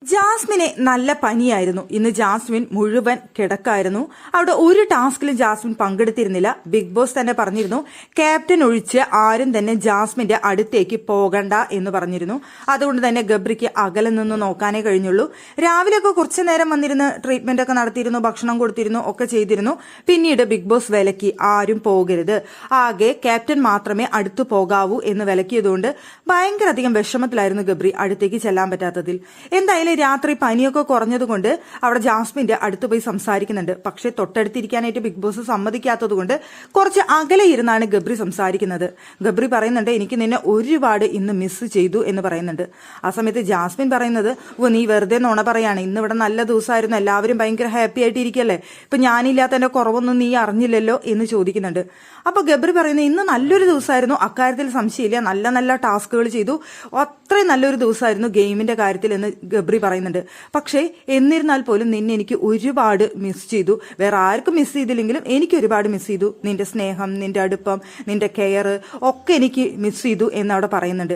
ജാസ്മിനെ നല്ല പനിയായിരുന്നു. ഇന്ന് ജാസ്മിൻ മുഴുവൻ കിടക്കായിരുന്നു. അവിടെ ഒരു ടാസ്കിലും ജാസ്മിൻ പങ്കെടുത്തിരുന്നില്ല. ബിഗ് ബോസ് തന്നെ പറഞ്ഞിരുന്നു, ക്യാപ്റ്റൻ ഒഴിച്ച് ആരും തന്നെ ജാസ്മിന്റെ അടുത്തേക്ക് പോകണ്ട എന്ന് പറഞ്ഞിരുന്നു. അതുകൊണ്ട് തന്നെ ഗബ്രിക്ക് അകലെ നിന്ന് നോക്കാനേ കഴിഞ്ഞുള്ളൂ. രാവിലെയൊക്കെ കുറച്ചു നേരം വന്നിരുന്ന് ട്രീറ്റ്മെന്റ് ഒക്കെ നടത്തിയിരുന്നു, ഭക്ഷണം കൊടുത്തിരുന്നു, ഒക്കെ ചെയ്തിരുന്നു. പിന്നീട് ബിഗ് ബോസ് വിലക്കി ആരും പോകരുത്, ആകെ ക്യാപ്റ്റൻ മാത്രമേ അടുത്തു പോകാവൂ എന്ന് വിലക്കിയതുകൊണ്ട് ഭയങ്കര അധികം വിഷമത്തിലായിരുന്നു ഗബ്രി, അടുത്തേക്ക് ചെല്ലാൻ പറ്റാത്തതിൽ. എന്തായാലും രാത്രി പനിയൊക്കെ കുറഞ്ഞതുകൊണ്ട് അവിടെ ജാസ്മിന്റെ അടുത്ത് പോയി സംസാരിക്കുന്നുണ്ട്. പക്ഷെ തൊട്ടടുത്തിരിക്കാനായിട്ട് ബിഗ് ബോസ് സമ്മതിക്കാത്തത് കൊണ്ട് കുറച്ച് അകലെ ഇരുന്നാണ് ഗബ്രി സംസാരിക്കുന്നത്. ഗബ്രി പറയുന്നുണ്ട്, എനിക്ക് നിന്നെ ഒരുപാട് ഇന്ന് മിസ് ചെയ്തു എന്ന് പറയുന്നുണ്ട്. ആ സമയത്ത് ജാസ്മിൻ പറയുന്നത്, നീ വെറുതെ നുണ പറയാണ്, ഇന്ന് ഇവിടെ നല്ല ദിവസമായിരുന്നു, എല്ലാവരും ഭയങ്കര ഹാപ്പി ആയിട്ട് ഇരിക്കല്ലേ, ഇപ്പൊ ഞാനില്ലാത്തതിന്റെ കുറവൊന്നും നീ അറിഞ്ഞില്ലല്ലോ എന്ന് ചോദിക്കുന്നുണ്ട്. അപ്പൊ ഗബ്രി പറയുന്നത്, ഇന്ന് നല്ലൊരു ദിവസമായിരുന്നു, അക്കാര്യത്തിൽ സംശയമില്ല, നല്ല നല്ല ടാസ്കുകൾ ചെയ്തു, അത്രയും നല്ലൊരു ദിവസമായിരുന്നു ഗെയിമിന്റെ കാര്യത്തിൽ എന്ന് ഗബ്രി പറയുന്നുണ്ട്. പക്ഷേ എന്നിരുന്നാൽ പോലും നിന്നെ എനിക്ക് ഒരുപാട് മിസ് ചെയ്തു, വേറെ ആർക്കും മിസ് ചെയ്തില്ലെങ്കിലും എനിക്ക് ഒരുപാട് മിസ് ചെയ്തു, നിന്റെ സ്നേഹം, നിന്റെ അടുപ്പം, നിന്റെ കെയർ ഒക്കെ എനിക്ക് മിസ് ചെയ്തു എന്നവിടെ പറയുന്നുണ്ട്.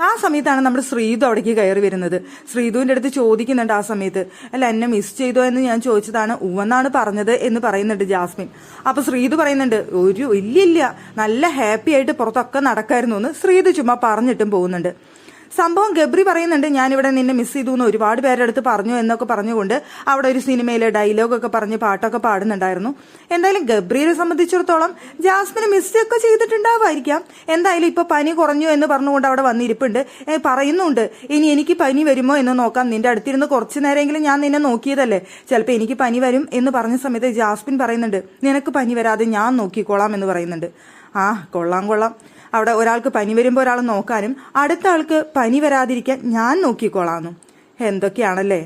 ആ സമയത്താണ് നമ്മുടെ ശ്രീതു അവിടേക്ക് കയറി വരുന്നത്. ശ്രീതുവിന്റെ അടുത്ത് ചോദിക്കുന്നുണ്ട് ആ സമയത്ത്, അല്ല എന്നെ മിസ് ചെയ്തോ എന്ന് ഞാൻ ചോദിച്ചതാണ്, ഉവ്വെന്നാണ് പറഞ്ഞത് എന്ന് പറയുന്നുണ്ട് ജാസ്മിൻ. അപ്പൊ ശ്രീതു പറയുന്നുണ്ട്, ഒരു ഇല്ല, നല്ല ഹാപ്പി ആയിട്ട് പുറത്തൊക്കെ നടക്കായിരുന്നു എന്ന് ശ്രീതു ചുമ്മാ പറഞ്ഞിട്ടും പോകുന്നുണ്ട്. സംഭവം ഗബ്രി പറയുന്നുണ്ട്, ഞാനിവിടെ നിന്നെ മിസ് ചെയ്തു എന്ന് ഒരുപാട് പേരുടെ അടുത്ത് പറഞ്ഞു എന്നൊക്കെ പറഞ്ഞുകൊണ്ട് അവിടെ ഒരു സിനിമയിലെ ഡയലോഗൊക്കെ പറഞ്ഞ് പാട്ടൊക്കെ പാടുന്നുണ്ടായിരുന്നു. എന്തായാലും ഗബ്രിയെ സംബന്ധിച്ചിടത്തോളം ജാസ്മിന് മിസ്സൊക്കെ ചെയ്തിട്ടുണ്ടാവായിരിക്കാം. എന്തായാലും ഇപ്പൊ പനി കുറഞ്ഞു എന്ന് പറഞ്ഞുകൊണ്ട് അവിടെ വന്നിരിപ്പുണ്ട്, പറയുന്നുണ്ട്, ഇനി എനിക്ക് പനി വരുമോ എന്ന് നോക്കാം, നിന്റെ അടുത്തിരുന്ന് കുറച്ചു നേരമെങ്കിലും ഞാൻ നിന്നെ നോക്കിയതല്ലേ, ചിലപ്പോൾ എനിക്ക് പനി വരും എന്ന് പറഞ്ഞ സമയത്ത് ജാസ്മിൻ പറയുന്നുണ്ട്, നിനക്ക് പനി വരാതെ ഞാൻ നോക്കിക്കോളാം എന്ന് പറയുന്നുണ്ട്. ആ കൊള്ളാം, അവിടെ ഒരാൾക്ക് പനി വരുമ്പോൾ ഒരാൾ നോക്കാനും അടുത്ത ആൾക്ക് പനി വരാതിരിക്കാൻ ഞാൻ നോക്കിക്കോളാന്നും, എന്തൊക്കെയാണല്ലേ.